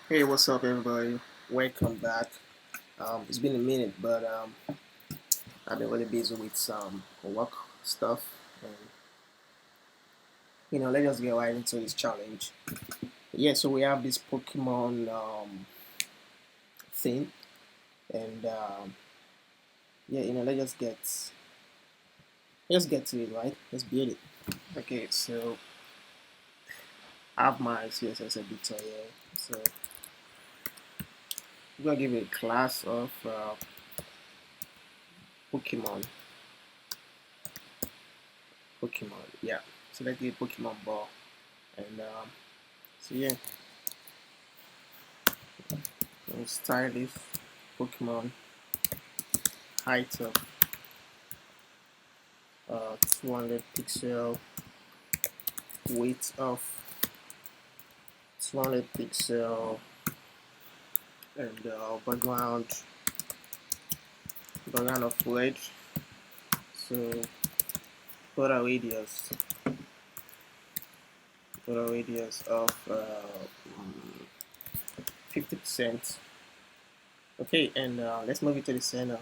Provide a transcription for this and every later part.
Hey, what's up, everybody? Welcome back. It's been a minute, but I've been really busy with some work stuff, and let's just get right into this challenge. Yeah, so we have this Pokemon thing, and yeah, let's get to it, right? Let's build it. Okay, so I have my CSS editor here, so I'm gonna give it a class of Pokemon. Pokemon, yeah. So let's get Pokemon ball, and so yeah. Style this Pokemon height of 200 pixel, weight of 200 pixel, and background of red. So border radius of 50%. Okay, and let's move it to the center.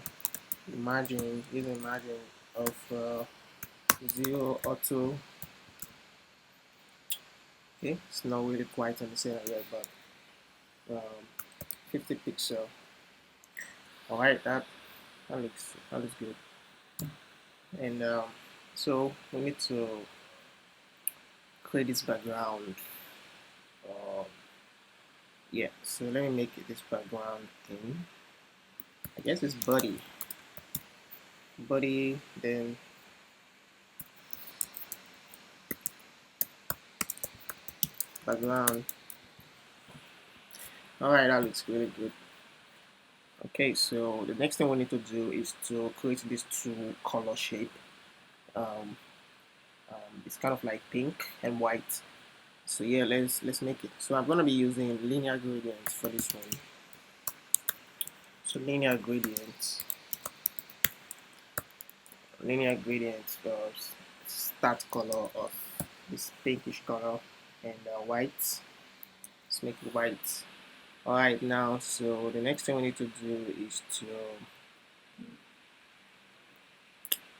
Using margin of 0 auto. Okay, it's not really quite on the center yet, but 50 pixel. All right, that looks good. And so we need to create this background. Yeah, so let me make it this background thing. I guess it's body, then background. All right, that looks really good. Okay, so the next thing we need to do is to create this two color shape. Um, it's kind of like pink and white. So yeah, let's make it. So I'm gonna be using linear gradients for this one. So linear gradients for start color of this pinkish color and white. Let's make it white. Alright, now so the next thing we need to do is to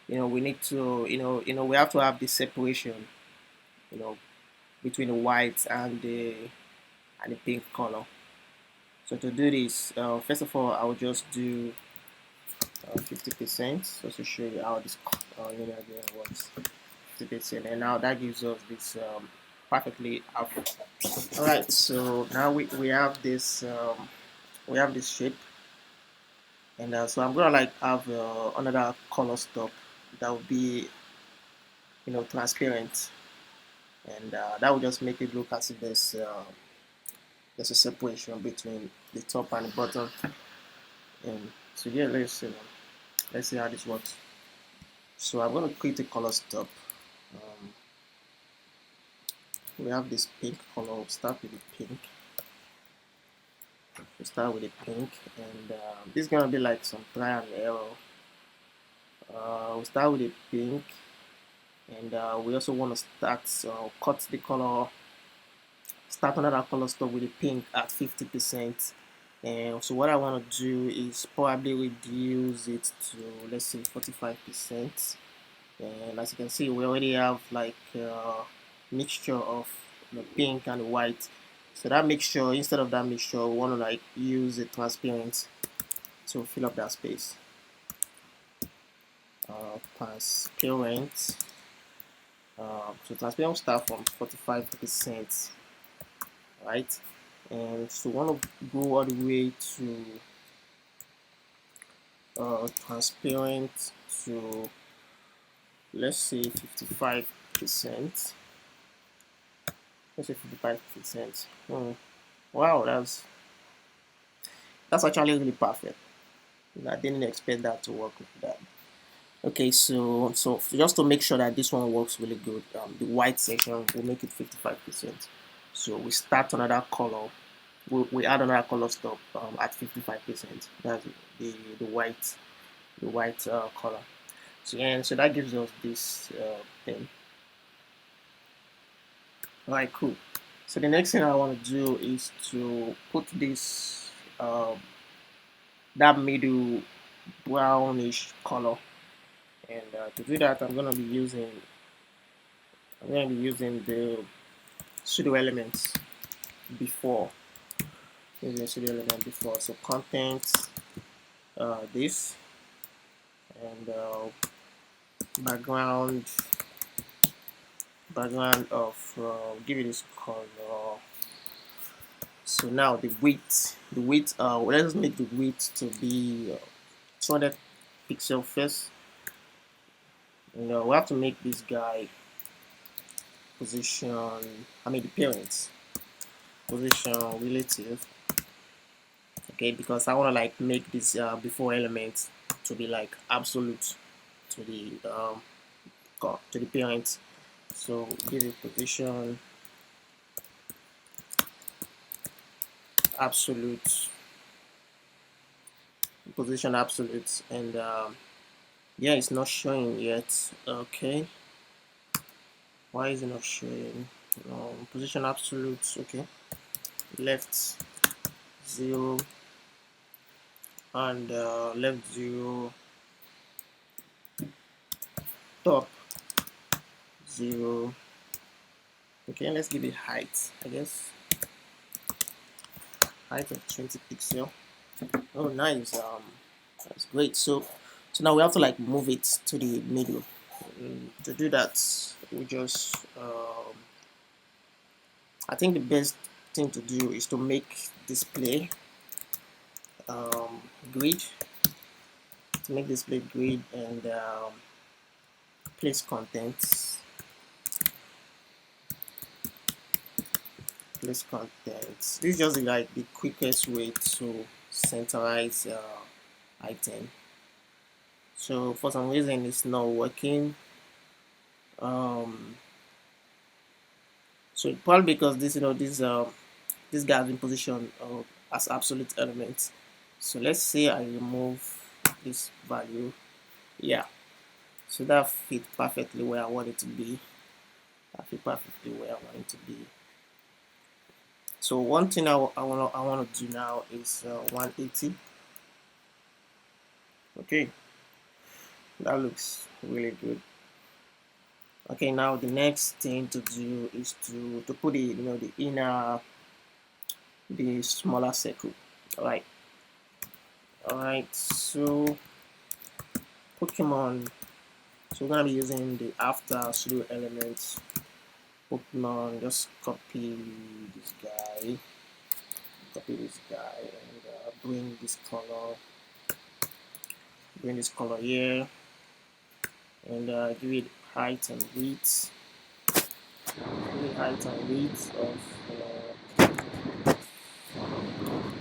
we need to we have to have this separation you know between the white and the pink color. So to do this, first of all, I will just do 50%, so to show you how this linear gradient works. 50%, and now that gives us this perfectly up. All right, so now we have this shape, and so I'm gonna like have another color stop that will be transparent, and that will just make it look as if there's a separation between the top and the bottom. And so yeah, let's see how this works. So I'm gonna create a color stop. Um, we have this pink color. We'll start with the pink. And this is gonna be like some trial and error. We'll start with the pink, and we also want to cut the color. Start another color stop with the pink at 50%. And so what I want to do is probably reduce it to, let's say, 45%. And as you can see, we already have like a mixture of the pink and the white. So that mixture, instead of that mixture, we want to like use a transparent to fill up that space. Transparent. So transparent will start from 45%, right? And so we want to go all the way to transparent to, let's say, 55%. Let's say 55%. Wow, that's actually really perfect. I didn't expect that to work with that. Okay, so just to make sure that this one works really good, the white section will make it 55%. So we start another color. We add another color stop at 55%. That's the white color. So that gives us this thing. All right, cool. So the next thing I want to do is to put this that middle brownish color, and to do that I'm gonna be using the pseudo elements before so content this, and background of give it this color. So now the width let's make the width to be 200 pixel first. And we have to make this guy position, the parents position relative. Okay, because I want to like make this before element to be like absolute to the parent. So give it position absolute, and yeah, it's not showing yet. Okay, why is it not showing? Position absolute. Okay, left 0 and left 0, top 0. Okay, let's give it height, I guess. Height of 20 pixel. Oh, nice. That's great. So now we have to like move it to the middle. To do that, we just I think the best thing to do is to make display grid. To make display grid and place contents. This is just like the quickest way to centralize item. So for some reason it's not working. So probably because this guy has been positioned as absolute element. So let's say I remove this value. Yeah. So that fit perfectly where I want it to be. So one thing I want to do now is 180. Okay, that looks really good. Okay, now the next thing to do is to put the inner, the smaller circle. All right. So Pokemon. So we're gonna be using the after pseudo elements. Pokemon. Just copy this guy. And bring this color. Here, and give it height and width. Of.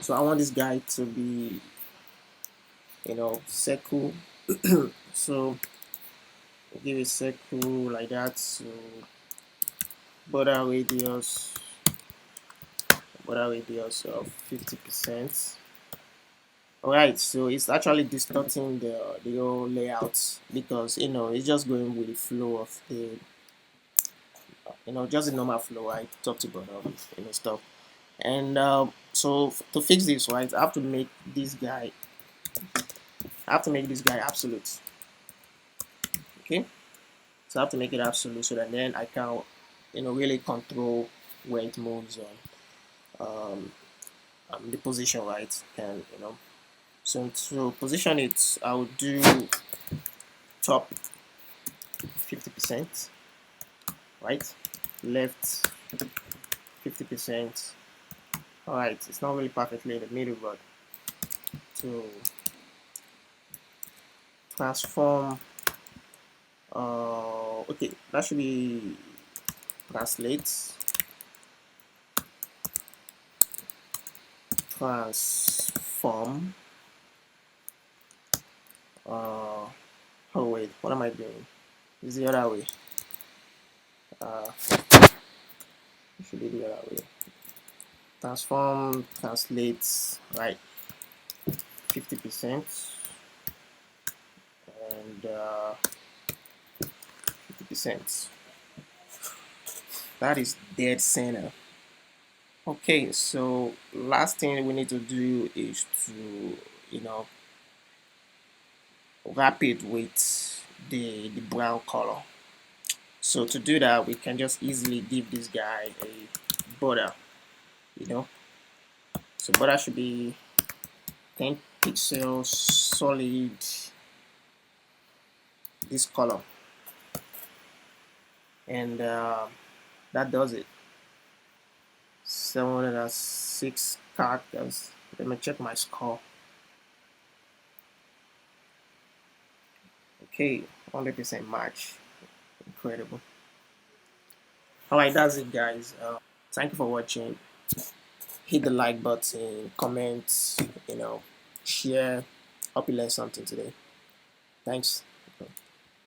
So I want this guy to be, circle. So give a circle like that. So border radius of 50%. Alright, so it's actually distorting the whole layout because it's just going with the flow of the just the normal flow, right, top to bottom, stuff. And so to fix this, right, I have to make this guy absolute. Okay, so I have to make it absolute so that then I can really control where it moves on the position, right? And so to position it, I'll do top 50%, right, left 50%. All right, it's not really perfectly in the middle, but to transform, okay, that should be translate, transform. Oh wait, what am I doing? It's the other way. It should be the other way. Transform, translates, right? 50% and 50%. That is dead center. Okay, so last thing we need to do is to, you know, wrap it with the brown color. So to do that, we can just easily give this guy a border, you know. So border should be 10 pixels solid, this color, and that does it. 706 characters. Let me check my score. Okay, 100% match. Incredible. Alright, that's it, guys. Thank you for watching. Hit the like button, comment, share. Hope you learned something today. Thanks.